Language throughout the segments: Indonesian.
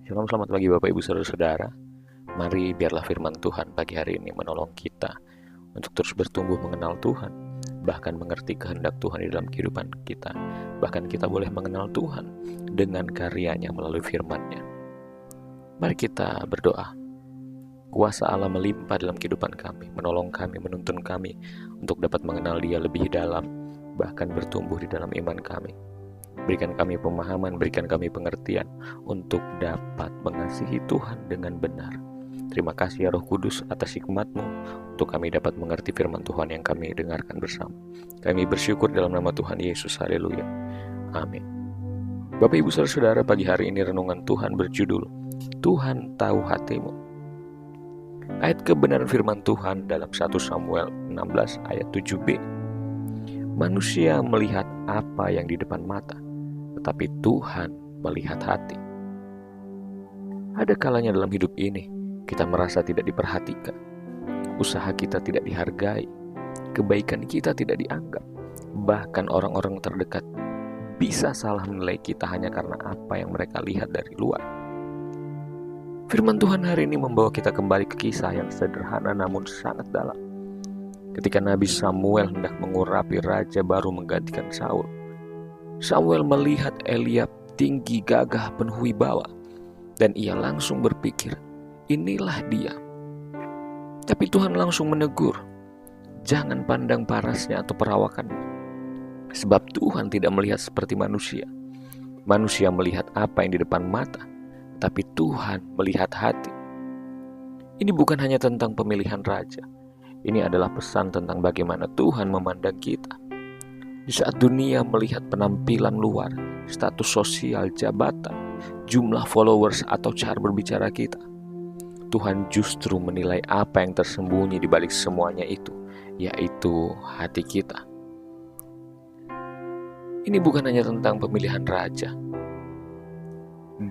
Shalom, selamat pagi Bapak Ibu Saudara-saudara. Mari biarlah firman Tuhan pagi hari ini menolong kita untuk terus bertumbuh mengenal Tuhan, bahkan mengerti kehendak Tuhan di dalam kehidupan kita. Bahkan kita boleh mengenal Tuhan dengan karyanya melalui firman-Nya. Mari kita berdoa. Kuasa Allah melimpah dalam kehidupan kami, menolong kami, menuntun kami untuk dapat mengenal Dia lebih dalam, bahkan bertumbuh di dalam iman kami. Berikan kami pemahaman, berikan kami pengertian untuk dapat mengasihi Tuhan dengan benar. Terima kasih ya Roh Kudus atas hikmat-Mu untuk kami dapat mengerti firman Tuhan yang kami dengarkan bersama. Kami bersyukur dalam nama Tuhan Yesus. Haleluya. Amin. Bapak Ibu Saudara-saudara, pagi hari ini renungan Tuhan berjudul Tuhan tahu hatimu. Ayat kebenaran firman Tuhan dalam 1 Samuel 16 ayat 7b. Manusia melihat apa yang di depan mata, tetapi Tuhan melihat hati. Ada kalanya dalam hidup ini kita merasa tidak diperhatikan, usaha kita tidak dihargai, kebaikan kita tidak dianggap, bahkan orang-orang terdekat bisa salah menilai kita hanya karena apa yang mereka lihat dari luar. Firman Tuhan hari ini membawa kita kembali ke kisah yang sederhana namun sangat dalam. Ketika Nabi Samuel hendak mengurapi raja baru menggantikan Saul, Samuel melihat Eliab tinggi, gagah, penuh wibawa, dan ia langsung berpikir, inilah dia. Tapi Tuhan langsung menegur, jangan pandang parasnya atau perawakannya, sebab Tuhan tidak melihat seperti manusia. Manusia melihat apa yang di depan mata, tapi Tuhan melihat hati. Ini bukan hanya tentang pemilihan raja, ini adalah pesan tentang bagaimana Tuhan memandang kita. Di saat dunia melihat penampilan luar, status sosial, jabatan, jumlah followers atau cara berbicara kita, Tuhan justru menilai apa yang tersembunyi di balik semuanya itu, yaitu hati kita. Ini bukan hanya tentang pemilihan raja.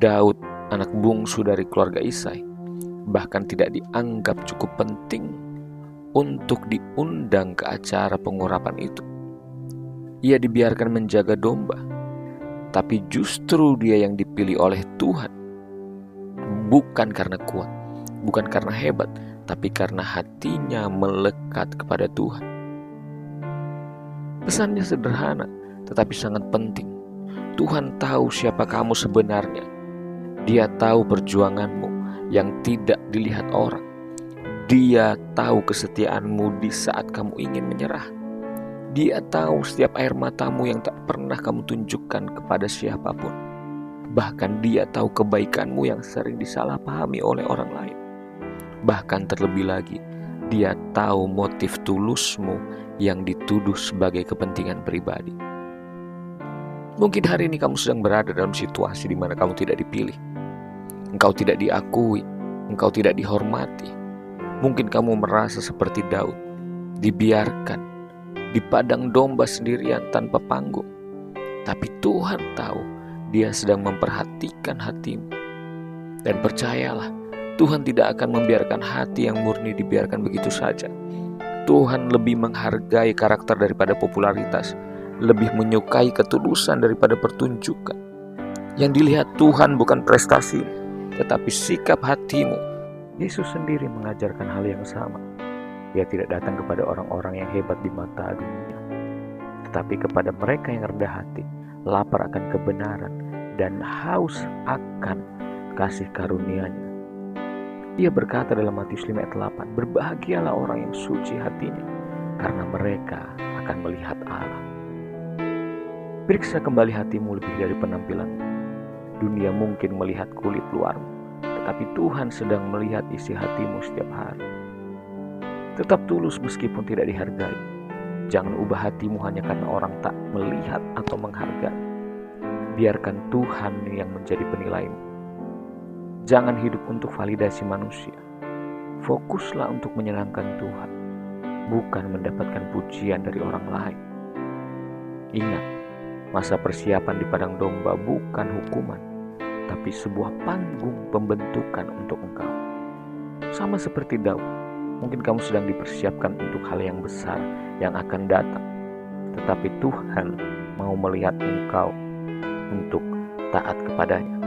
Daud, anak bungsu dari keluarga Isai, bahkan tidak dianggap cukup penting untuk diundang ke acara pengurapan itu. Ia dibiarkan menjaga domba, tapi justru dia yang dipilih oleh Tuhan. Bukan karena kuat, bukan karena hebat, tapi karena hatinya melekat kepada Tuhan. Pesannya sederhana, tetapi sangat penting. Tuhan tahu siapa kamu sebenarnya. Dia tahu perjuanganmu yang tidak dilihat orang. Dia tahu kesetiaanmu di saat kamu ingin menyerah. Dia tahu setiap air matamu yang tak pernah kamu tunjukkan kepada siapapun. Bahkan dia tahu kebaikanmu yang sering disalahpahami oleh orang lain. Bahkan terlebih lagi, dia tahu motif tulusmu yang dituduh sebagai kepentingan pribadi. Mungkin hari ini kamu sedang berada dalam situasi di mana kamu tidak dipilih. Engkau tidak diakui, engkau tidak dihormati. Mungkin kamu merasa seperti Daud, dibiarkan di padang domba sendirian tanpa panggung. Tapi Tuhan tahu Dia sedang memperhatikan hatimu. Dan percayalah, Tuhan tidak akan membiarkan hati yang murni dibiarkan begitu saja. Tuhan lebih menghargai karakter daripada popularitas, lebih menyukai ketulusan daripada pertunjukan. Yang dilihat Tuhan bukan prestasi, tetapi sikap hatimu. Yesus sendiri mengajarkan hal yang sama. Dia tidak datang kepada orang-orang yang hebat di mata dunia, tetapi kepada mereka yang rendah hati, lapar akan kebenaran, dan haus akan kasih karunia-Nya. Ia berkata dalam Matius 5 ayat 8, berbahagialah orang yang suci hatinya, karena mereka akan melihat Allah. Periksa kembali hatimu lebih dari penampilanmu. Dunia mungkin melihat kulit luarmu, tetapi Tuhan sedang melihat isi hatimu setiap hari. Tetap tulus meskipun tidak dihargai. Jangan ubah hatimu hanya karena orang tak melihat atau menghargai. Biarkan Tuhan yang menjadi penilaimu. Jangan hidup untuk validasi manusia. Fokuslah untuk menyenangkan Tuhan, bukan mendapatkan pujian dari orang lain. Ingat, masa persiapan di padang domba bukan hukuman, tapi sebuah panggung pembentukan untuk engkau. Sama seperti Daud, mungkin kamu sedang dipersiapkan untuk hal yang besar yang akan datang. Tetapi Tuhan mau melihat engkau untuk taat kepadanya.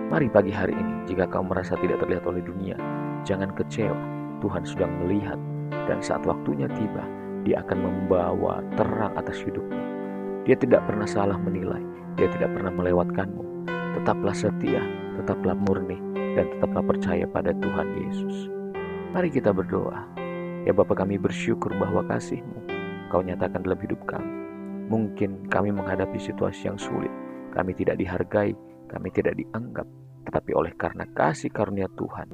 Mari pagi hari ini, jika kau merasa tidak terlihat oleh dunia, jangan kecewa. Tuhan sedang melihat, dan saat waktunya tiba, Dia akan membawa terang atas hidupmu. Dia tidak pernah salah menilai, Dia tidak pernah melewatkanmu. Tetaplah setia, tetaplah murni, dan tetaplah percaya pada Tuhan Yesus. Mari kita berdoa. Ya Bapa, kami bersyukur bahwa kasih-Mu Kau nyatakan dalam hidup kami. Mungkin kami menghadapi situasi yang sulit, kami tidak dihargai, kami tidak dianggap, tetapi oleh karena kasih karunia Tuhan,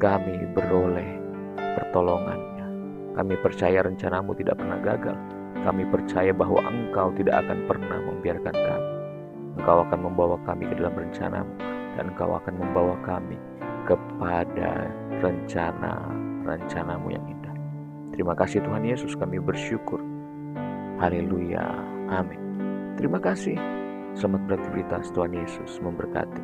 kami beroleh pertolongannya. Kami percaya rencanamu tidak pernah gagal. Kami percaya bahwa Engkau tidak akan pernah membiarkan kami. Engkau akan membawa kami ke dalam rencanamu, dan Engkau akan membawa kami kepada rencana-rencanamu yang indah. Terima kasih Tuhan Yesus, kami bersyukur. Haleluya, amin. Terima kasih. Selamat beraktivitas, Tuhan Yesus memberkati.